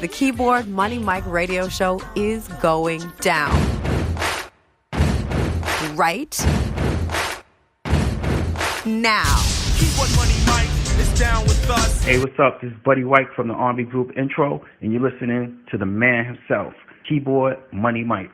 The Keyboard Money Mike radio show is going down. Right now. Keyboard Money Mike is down with us. Hey, what's up? This is Buddy White from the R&B group Intro, and you're listening to the man himself, Keyboard Money Mike.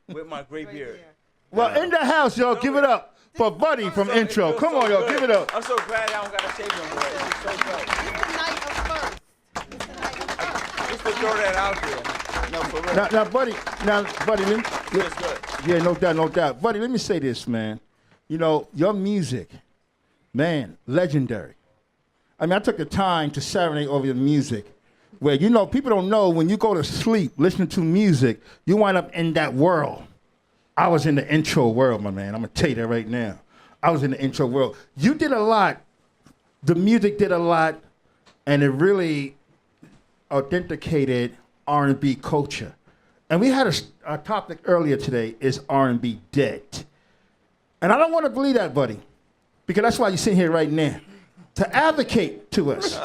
With my gray beard. Well, in the house, y'all, give it up for Buddy from Intro. Come on, y'all, give it up. I'm so glad I don't got to shave no more. It's so good. It's the night of first. It's the night of first. Just to throw that out there. No, for real. Buddy, let me, It's good. yeah, no doubt. Buddy, let me say this, man. You know, your music, man, legendary. I mean, I took the time to serenade over your music. Where, you know, people don't know when you go to sleep listening to music, you wind up in that world. I was in the intro world, my man. I'm going to tell you that right now. I was in the intro world. You did a lot. The music did a lot, and it really authenticated R&B culture. And we had a topic earlier today, is R&B dead? And I don't want to believe that, buddy, because that's why you're sitting here right now, to advocate to us.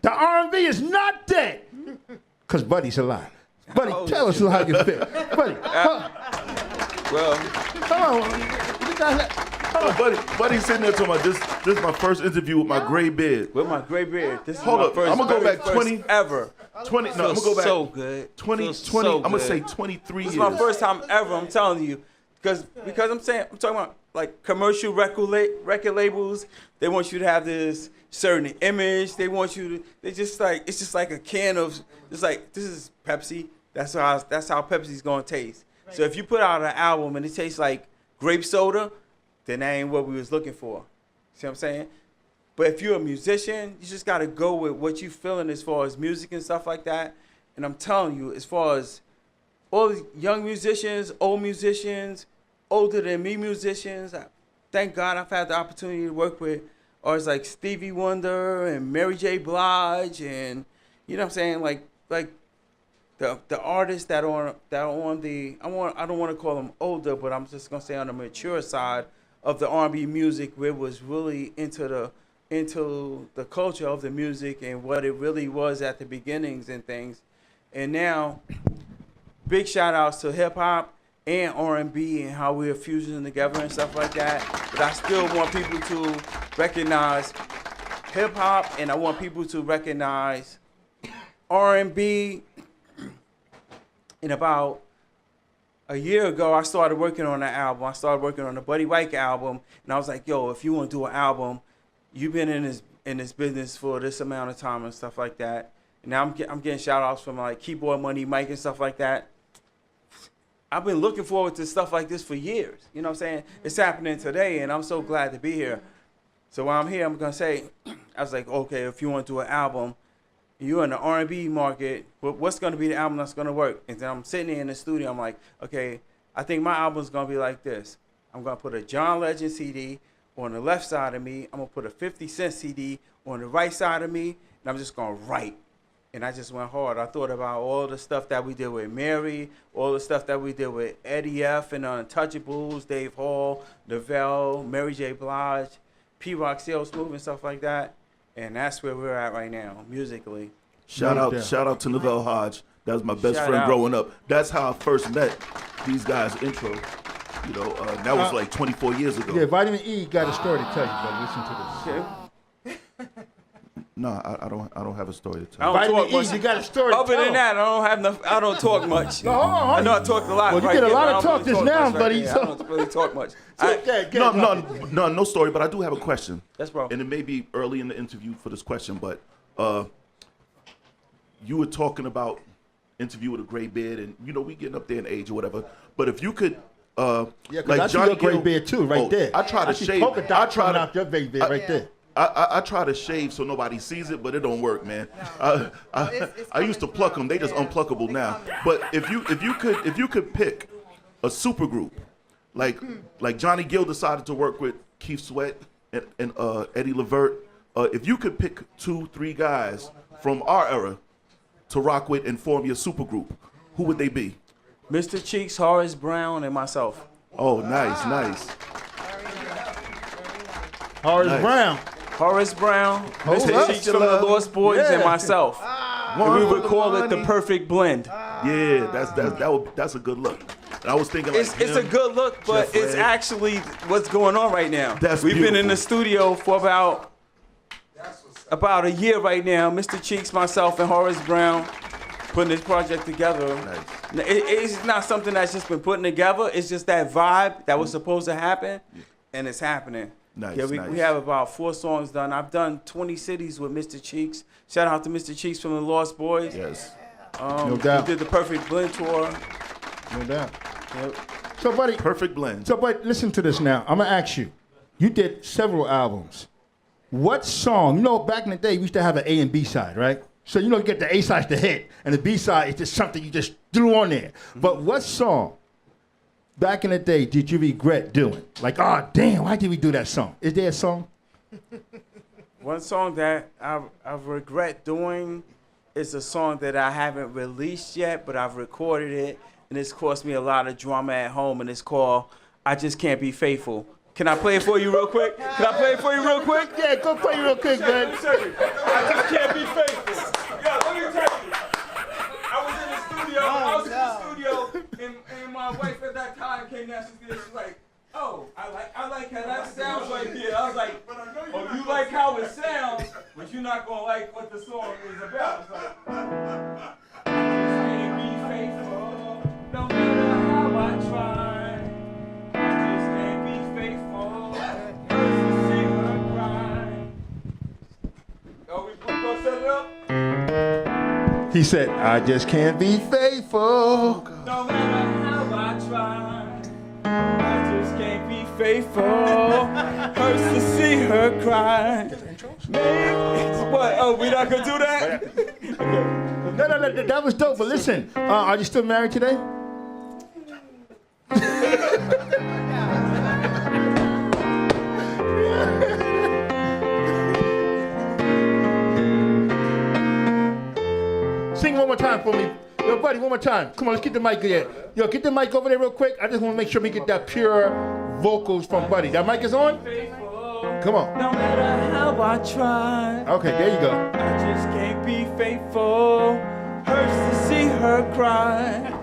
The R&B is not dead, because Buddy's alive. Buddy, tell us how you feel. Buddy, come on. Buddy's sitting there talking about this is my first interview with my gray beard. With my gray beard. This is Hold my up, first, I'm gonna go very back first 20 ever. 20. No, I'm gonna go back. So good. 20. So I'm gonna good. say 23 This years. is my first time ever. I'm telling you, because I'm talking about like commercial record labels. They want you to have this certain image. They want you to. It's just like a can of. It's like, this is Pepsi. That's how Pepsi's gonna taste. Right. So if you put out an album and it tastes like grape soda, then that ain't what we was looking for. See what I'm saying? But if you're a musician, you just gotta go with what you feeling as far as music and stuff like that. And I'm telling you, as far as all the young musicians, old musicians, older than me musicians, thank God I've had the opportunity to work with artists like Stevie Wonder and Mary J. Blige, and you know what I'm saying, like the artists that are on the I don't want to call them older, but I'm just gonna say on the mature side of the R&B music, where it was really into the culture of the music and what it really was at the beginnings and things. And now, big shout outs to hip hop and R&B and how we're fusing together and stuff like that. But I still want people to recognize hip hop, and I want people to recognize R&B. And about a year ago, I started working on an album. I started working on the Buddy White album, and I was like, yo, if you want to do an album, you've been in this business for this amount of time and stuff like that. And now I'm getting shout outs from like Keyboard Money Mike and stuff like that. I've been looking forward to stuff like this for years. You know what I'm saying? It's happening today, and I'm so glad to be here. So while I'm here, I'm going to say, I was like, okay, if you want to do an album, you're in the R&B market, what's going to be the album that's going to work? And then I'm sitting there in the studio, I'm like, okay, I think my album's going to be like this. I'm going to put a John Legend CD on the left side of me. I'm going to put a 50 Cent CD on the right side of me, and I'm just going to write. And I just went hard. I thought about all the stuff that we did with Mary, all the stuff that we did with Eddie F. and Untouchables, Dave Hall, Novell, Mary J. Blige, P. Rock, CL Smooth, and stuff like that. And that's where we're at right now, musically. Shout out to Novell Hodge. That was my best friend growing up. That's how I first met these guys. Intro. You know, that was like 24 years ago. Yeah, Vitamin E got a story to tell you, but listen to this. Okay. No, I don't have a story to tell. Vitamin E, you got a story to tell. Other than that, I don't talk much. No, hold on. I know I talked a lot. Well, you right get a here, lot but of I talk don't just really now, talk much buddy. right So- I don't really talk much. No story, but I do have a question. Yes, bro. And it may be early in the interview for this question, but you were talking about interview with a gray beard, and you know we getting up there in age or whatever. But if you could, Yeah, because like I see Johnny your gray Gill- beard too, right there. I try to see shave. polka dots I try coming to out your gray beard right there. I try to shave so nobody sees it, but it don't work, man. I used to pluck them; they just unpluckable now. But if you could pick a super group, like Johnny Gill decided to work with Keith Sweat and Eddie Levert. If you could pick 2-3 guys from our era to rock with and form your supergroup, who would they be? Mr. Cheeks, Horace Brown, and myself. Oh, nice. Horace Brown. Horace Brown, Hold Mr. up. Cheeks from the Lost Boys, Yeah. and myself. And we would call it the perfect blend. Yeah, that's a good look. And I was thinking like It's a good look, but Jeff it's Red. actually what's going on right now. That's We've been in beautiful. the studio for about a year right now. Mr. Cheeks, myself, and Horace Brown putting this project together. Nice. It's not something that's just been putting together. It's just that vibe that was supposed to happen, and it's happening. Nice, Yeah, we nice. have about 4 songs done. I've done 20 cities with Mr. Cheeks. Shout out to Mr. Cheeks from the Lost Boys. Yes. No doubt. We did the Perfect Blend tour. No doubt. Yep. So, buddy, Perfect blend. listen to this now. I'm gonna ask you. You did several albums. What song? You know, back in the day, we used to have an A and B side, right? So you get the A side's the hit, and the B side is just something you just threw on there. But what song, back in the day, did you regret doing? Like, oh damn, why did we do that song? Is there a song? One song that I regret doing is a song that I haven't released yet, but I've recorded it, and it's cost me a lot of drama at home, and it's called I Just Can't Be Faithful. Can I play it for you real quick? Yeah, go play real quick, man. I just can't be faithful. Yo, let me tell you. I was in the studio, and my wife at that time came down. She was like, "Oh, I like how that sounds right there." I was like, "Oh, you like how it sounds, but you're not gonna like what the song is about." It's like, I just can't be faithful, no matter how I try. I just can't be faithful. Hurts to see her cry. Oh, we gonna set it up? He said, I just can't be faithful. No matter how I try, I just can't be faithful. Hurts to see her cry. What? Oh, we not gonna do that? No, that was dope. But listen, are you still married today? Sing one more time for me. Yo, buddy, one more time. Come on, let's get the mic here. Yo, get the mic over there real quick. I just want to make sure we get that pure vocals from Buddy. That mic is on? Come on. No matter how I try, Okay, there you go. I just can't be faithful. Hurts to see her cry.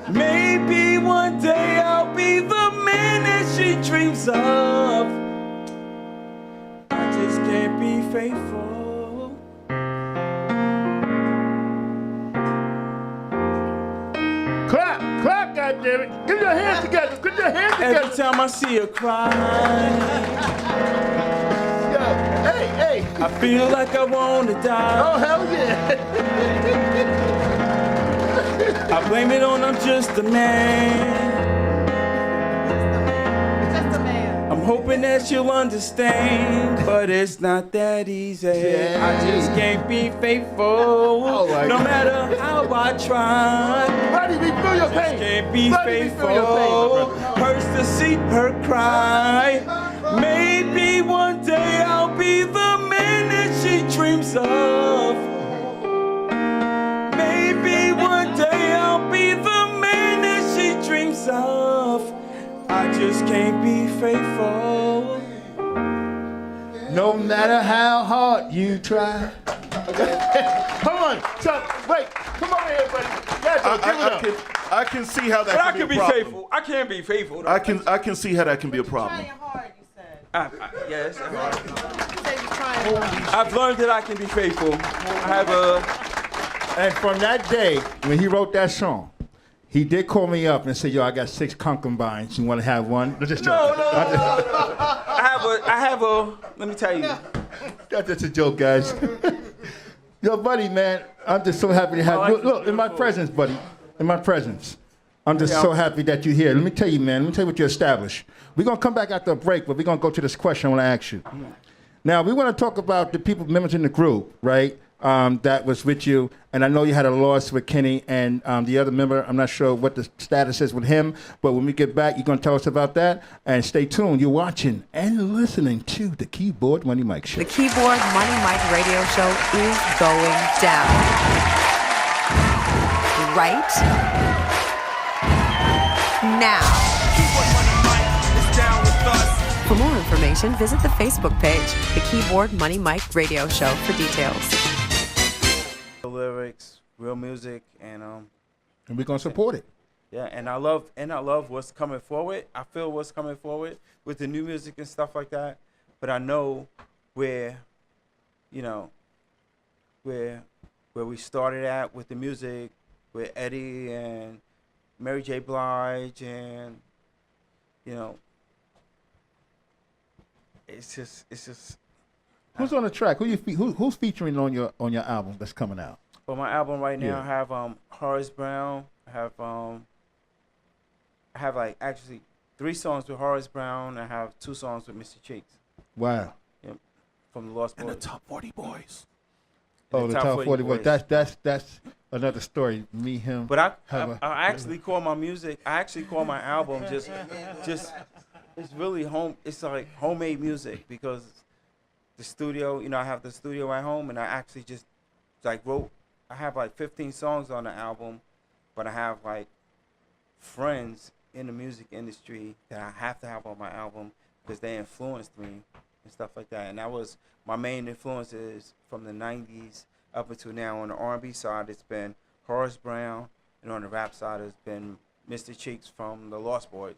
Maybe one day I'll be the man that she dreams of. I just can't be faithful. Clap, goddammit. Get your hands together. Get your hands together. Every time I see her cry, Yo, hey. I feel like I wanna die. Oh, hell yeah. I blame it on I'm just a man. Just a man. I'm hoping that you'll understand, but it's not that easy. Yeah. I just can't be faithful, Oh my no God. matter how I try. Buddy, we feel your pain. Can't be Buddy, we feel your pain, my faithful. brother. Hurts to see her cry. Maybe one day I'll be the man that she dreams of. Maybe one day I'll be the man that she dreams of. I just can't be faithful. No matter how hard you try. Come on. So, wait. Come over here, buddy. That's give it up. I can see how that But I can can be be a problem. faithful. I can be faithful. Though. I can see how that can be a problem. Trying hard, you said. Yes. You said you're trying hard. I've learned that I can be faithful. I have a. And from that day, when he wrote that song, he did call me up and say, yo, I got 6 concubines. You want to have one? No, just joking. I have a. Let me tell you. That's just a joke, guys. Yo, buddy, man, I'm just so happy to have you. Look, in my presence, buddy. In my presence. I'm just so happy that you're here. Let me tell you, man. Let me tell you what you established. We're going to come back after a break, but we're going to go to this question I want to ask you. Now, we want to talk about the people, members in the group, right? that was with you, and I know you had a loss with Kenny and the other member. I'm not sure what the status is with him, but when we get back, you're going to tell us about that. And stay tuned. You're watching and listening to the Keyboard Money Mike Show. The Keyboard Money Mike Radio Show is going down. Right now. For more information, visit the Facebook page, The Keyboard Money Mike Radio Show, for details. Lyrics, real music, and we're gonna support it. Yeah, and I love what's coming forward. I feel what's coming forward with the new music and stuff like that. But I know where, where we started at with the music, with Eddie and Mary J. Blige, and it's just. Who's on the track? Who's featuring on your album that's coming out? Well, my album right now, I have Horace Brown. I have like actually 3 songs with Horace Brown. I have 2 songs with Mr. Cheeks. Wow. Yep. From the Lost Boys. And the Top 40 Boys. Oh, the Top 40 Boys. That's another story. Me, him. But I actually call my music. I actually call my album just. It's really home. It's like homemade music because the studio. I have the studio at home, and I actually just wrote. I have like 15 songs on the album, but I have like friends in the music industry that I have to have on my album because they influenced me and stuff like that. And that was my main influences from the 90s up until now. On the R&B side, it's been Horace Brown, and on the rap side, it's been Mr. Cheeks from the Lost Boys.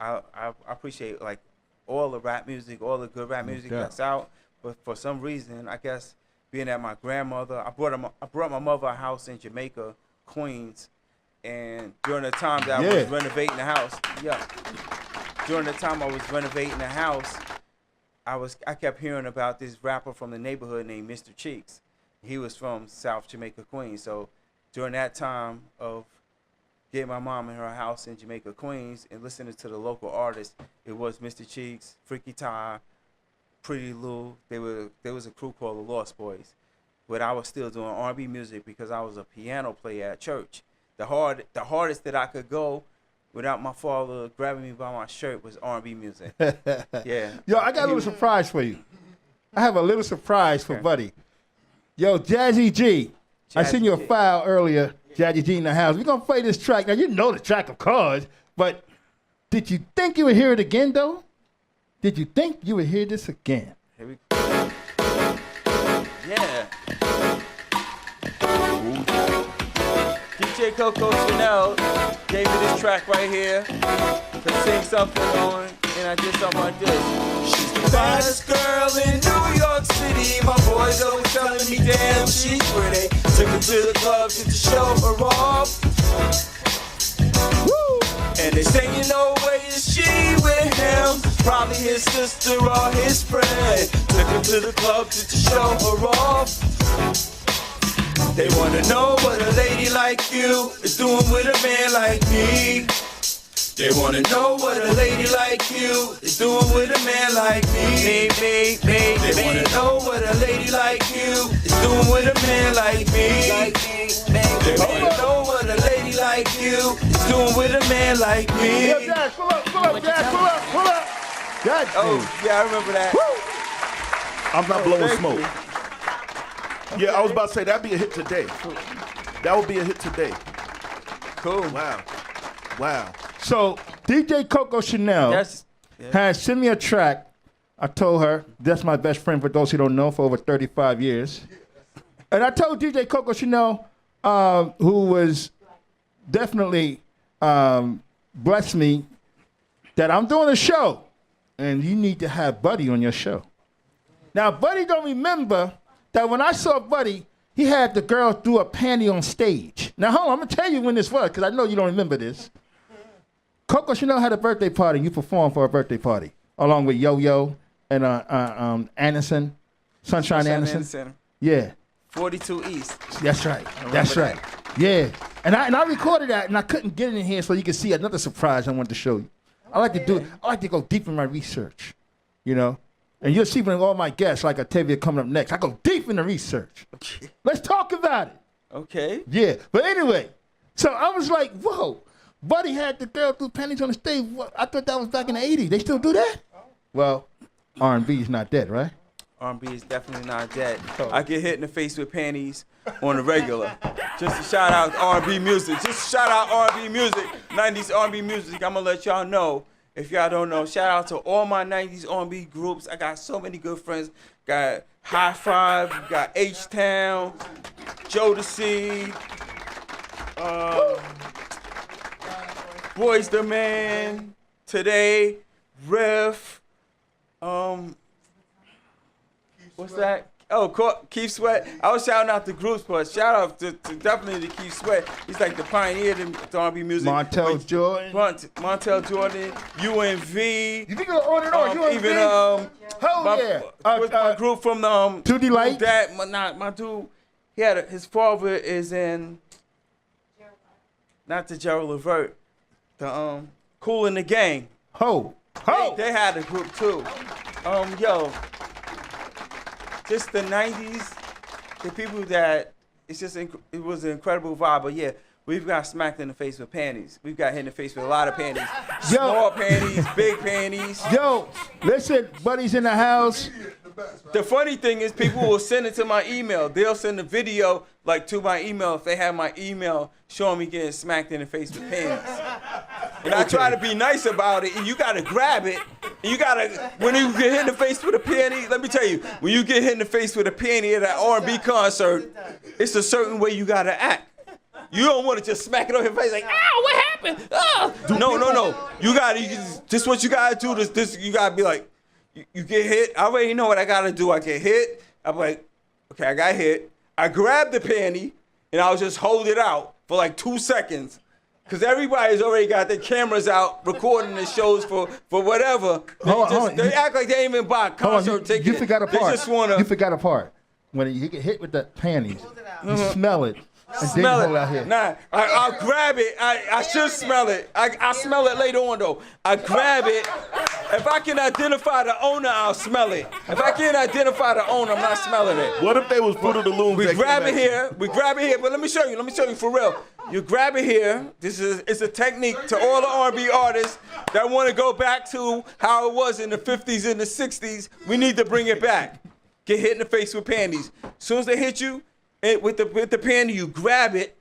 I appreciate like all the rap music, all the good rap music that's out, but for some reason, I guess being at my grandmother, I brought my mother a house in Jamaica, Queens, and during the time that I was renovating the house, during the time I was renovating the house, I kept hearing about this rapper from the neighborhood named Mr. Cheeks. He was from South Jamaica, Queens. So during that time of getting my mom in her house in Jamaica, Queens, and listening to the local artists, it was Mr. Cheeks, Freaky Ty, Pretty Lou. There was a crew called the Lost Boys. But I was still doing R&B music because I was a piano player at church. The hardest that I could go without my father grabbing me by my shirt was R&B music. Yeah. Yo, I got a little surprise for you. I have a little surprise for Buddy. Yo, Jazzy G. I sent you a file earlier. Jazzy G in the house. We're going to play this track. Now, you know the track, of course, but did you think you would hear it again, though? Did you think you would hear this again? Here we go. Yeah. DJ Coco Chanel gave me this track right here to sing something on, and I did something like this. She's the baddest girl in New York City. My boys always telling me, damn, she's pretty. Took her to the club just to show her off. Woo! And they say, where is she with him? Probably his sister or his friend. Took her to the club just to show her off. They wanna know what a lady like you is doing with a man like me. They wanna know what a lady like you is doing with a man like me. They wanna know what a lady like you is doing with a man like me. They wanna know what a lady like you is doing with a man like me. Yo, Dad, pull up, Dad, oh, yeah, I remember that. Woo! I'm not blowing smoke. Yeah, I was about to say that'd be a hit today. That would be a hit today. Cool. Wow. So DJ Coco Chanel has sent me a track. I told her that's my best friend for those who don't know for over 35 years. And I told DJ Coco Chanel, who was definitely blessed me, that I'm doing a show and you need to have Buddy on your show. Now, Buddy don't remember that when I saw Buddy, he had the girl do a panty on stage. Now, hold on, I'm going to tell you when this was, because I know you don't remember this. Coco Chanel had a birthday party. You performed for a birthday party, along with Yo-Yo and Anderson, Sunshine Anderson. Yeah. 42 East. That's right. That's right. Yeah. And I recorded that, and I couldn't get it in here so you could see another surprise I wanted to show you. I like to go deep in my research, And you'll see when all my guests, like Octavia, coming up next. I go deep in the research. Let's talk about it. Okay. Yeah. But anyway, so I was like, whoa. Buddy had the girl threw panties on the stage. I thought that was back in the 80s. They still do that? Well, R&B is not dead, right? R&B is definitely not dead. I get hit in the face with panties on the regular. Just to shout out R&B music. Just shout out R&B music, 90s R&B music. I'm going to let y'all know. If y'all don't know, shout out to all my 90s R&B groups. I got so many good friends. Got High Five, got H-Town, Jodeci, Boys the Man, Today, Riff, what's that? Oh, Keith Sweat. I was shouting out the groups, but shout out to definitely to Keith Sweat. He's like the pioneer of the R&B music. Montel Jordan. Montel Jordan, UNV. You think of on and on, UNV? Even my group from the 2D Light. My dude. He had his father is in. Not the Gerald Levert. The Cool in the Gang. They had a group too. Just the 90s, the people that, it was an incredible vibe. But yeah, we've got smacked in the face with panties. We've got hit in the face with a lot of panties. Small panties, big panties. Yo, listen, buddies in the house. The funny thing is people will send it to my email. They'll send a video like to my email if they have my email showing me getting smacked in the face with panties. And I try to be nice about it, and you gotta grab it. And you gotta, when you get hit in the face with a panty, let me tell you, when you get hit in the face with a panty at an R&B concert, it's a certain way you gotta act. You don't want to just smack it on your face like, ow, what happened? Ah. No. Just what you gotta do. This you gotta be like, you get hit. I already know what I gotta do. I get hit. I'm like, okay, I got hit. I grab the panty and I'll just hold it out for like 2 seconds. Cause everybody's already got their cameras out recording the shows for whatever. They act like they ain't even buy a concert ticket. You forgot a part. They just wanna. You forgot a part. When you get hit with the panties, you smell it. And Smell then it. out here. Nah, I'll grab it. I should smell it. I smell it later on though. I grab it. If I can identify the owner, I'll smell it. If I can't identify the owner, I'm not smelling it. What if they was Fruit of the Loom? We grab it here. But let me show you for real. You grab it here. It's a technique to all the R&B artists that want to go back to how it was in the 50s and the 60s. We need to bring it back. Get hit in the face with panties. As soon as they hit you with the panty, you grab it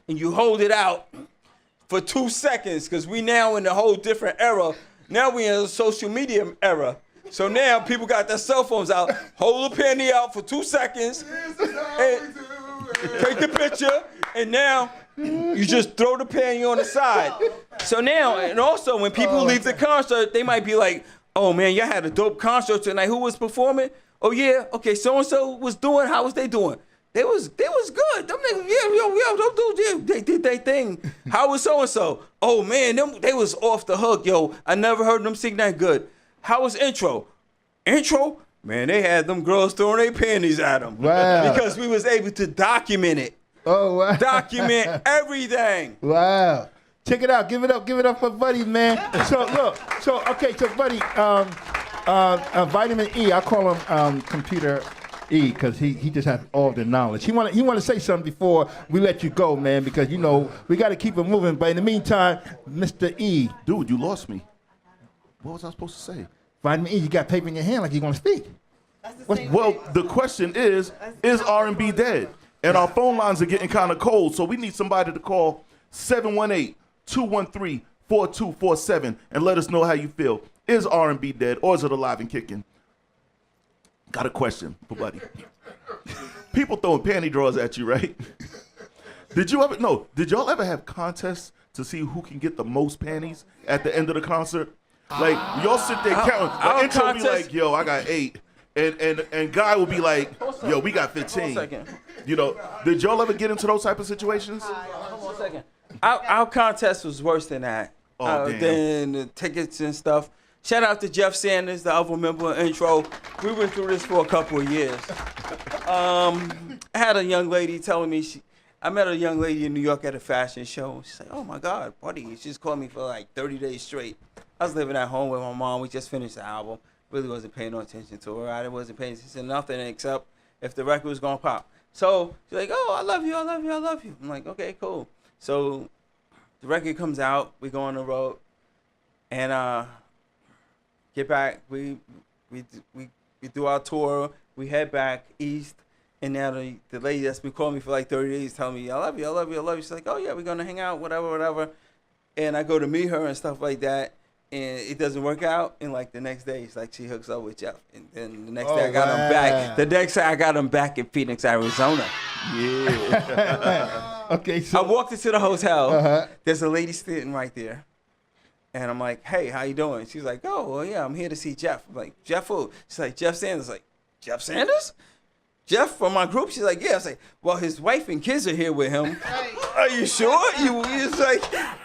and you hold it out for 2 seconds because we now in a whole different era. Now we in a social media era. So now people got their cell phones out, hold the panty out for 2 seconds, and take the picture, and now you just throw the panty on the side. So now, and also when people leave the concert, they might be like, oh man, y'all had a dope concert tonight. Who was performing? Oh yeah, okay, so-and-so was doing, how was they doing? They was good. Them niggas, they did their thing. How was so-and-so? Oh man, they was off the hook, yo. I never heard them sing that good. How was intro? Intro? Man, they had them girls throwing their panties at them. Wow. Because we was able to document it. Oh, wow. Document everything. Wow. Check it out. Give it up for Buddy, man. So, look. So, Buddy, Vitamin E, I call him Computer E because he just has all the knowledge. He want to say something before we let you go, man, because, you know, we got to keep it moving. But in the meantime, Mr. E. Dude, you lost me. What was I supposed to say? Vitamin E, you got paper in your hand like you're going to speak. Well, the question is R&B dead? And our phone lines are getting kind of cold, so we need somebody to call 718-213-4247 and let us know how you feel. Is R&B dead or is it alive and kicking? Got a question for Buddy. People throwing panty drawers at you, right? Did y'all ever have contests to see who can get the most panties at the end of the concert? Like, y'all sit there counting. The intro be like, yo, I got 8. And guy will be like, yo, we got 15. You know, did y'all ever get into those type of situations? Hold on a second. Our contest was worse than that. Than the tickets and stuff. Shout out to Jeff Sanders, the other member of Intro. We went through this for a couple of years. I had a young lady telling me, I met a young lady in New York at a fashion show. She's like, oh my God, Buddy. She just called me for like 30 days straight. I was living at home with my mom. We just finished the album. really wasn't paying no attention to her. I wasn't paying attention to nothing except if the record was gonna pop. So she's like, "Oh, I love you, I love you, I love you." I'm like, "Okay, cool." So the record comes out. We go on the road, and get back. We do our tour. We head back east, and now the lady that's been calling me for like 30 days telling me, "I love you, I love you, I love you." She's like, "Oh yeah, we're gonna hang out, whatever." And I go to meet her and stuff like that, and it doesn't work out. And like the next day, it's like she hooks up with Jeff, and then the next day I got him back. The next day I got him back in Phoenix, Arizona. Yeah. Okay, so I walked into the hotel. There's a lady sitting right there. And I'm like, "Hey, how you doing?" She's like, "Oh, well, yeah, I'm here to see Jeff." I'm like, "Jeff who?" She's like, "Jeff Sanders." Like, "Jeff Sanders? Jeff from my group?" She's like, "Yeah." I was like, "Well, his wife and kids are here with him." "Are you sure?" It's like,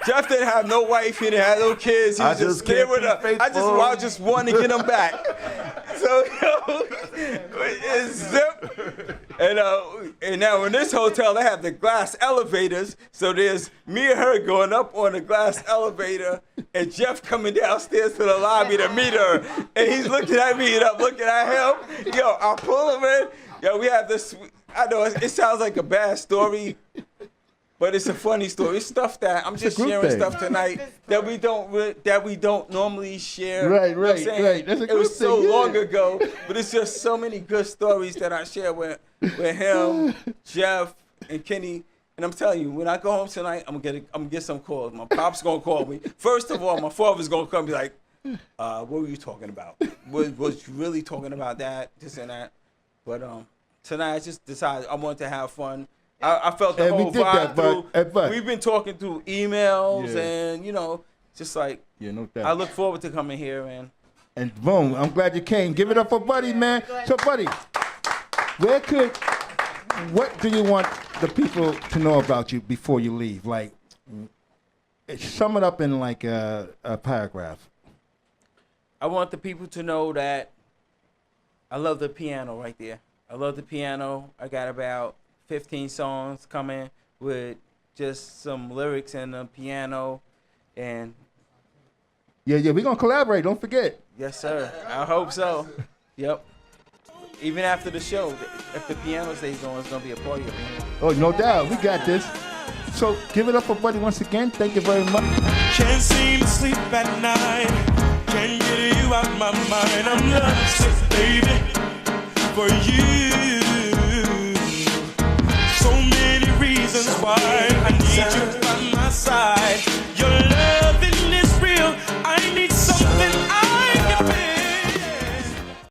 Jeff didn't have no wife. He didn't have no kids. He was just there with her. I just wanted to get him back. So, it's zip. And now in this hotel, they have the glass elevators. So there's me and her going up on the glass elevator, and Jeff coming downstairs to the lobby to meet her. And he's looking at me, and I'm looking at him. Yo, I pull him in. Yo, we have this. I know it sounds like a bad story, but it's a funny story. It's stuff that I'm just sharing stuff tonight that we don't normally share. Right, You know what I'm right, saying? right. That's a it was group so thing, yeah. long ago, but it's just so many good stories that I share with him, Jeff, and Kenny. And I'm telling you, when I go home tonight, I'm gonna get some calls. My pop's gonna call me. First of all, my father's gonna come and be like, "What were you talking about? Was you really talking about that? This and that?" But tonight I just decided I wanted to have fun. I felt the And we whole did vibe that, but we've been talking through emails Yeah. and just like yeah, no doubt. I look forward to coming here, man. And boom, I'm glad you came. Give it up for Buddy, man. So, Buddy, what do you want the people to know about you before you leave? Like, sum it up in like a paragraph. I want the people to know that I love the piano right there. I love the piano. I got about 15 songs coming with just some lyrics and the piano. And Yeah, we're going to collaborate. Don't forget. yes, sir. I hope so. Yep. Even after the show, if the piano stays on, it's going to be a party up in here. Oh, no doubt. We got this. So, give it up for Buddy once again. Thank you very much. Can't seem to sleep at night. Can't get you out my mind. I'm lovesick, baby, for you. So many reasons why I need you by my side.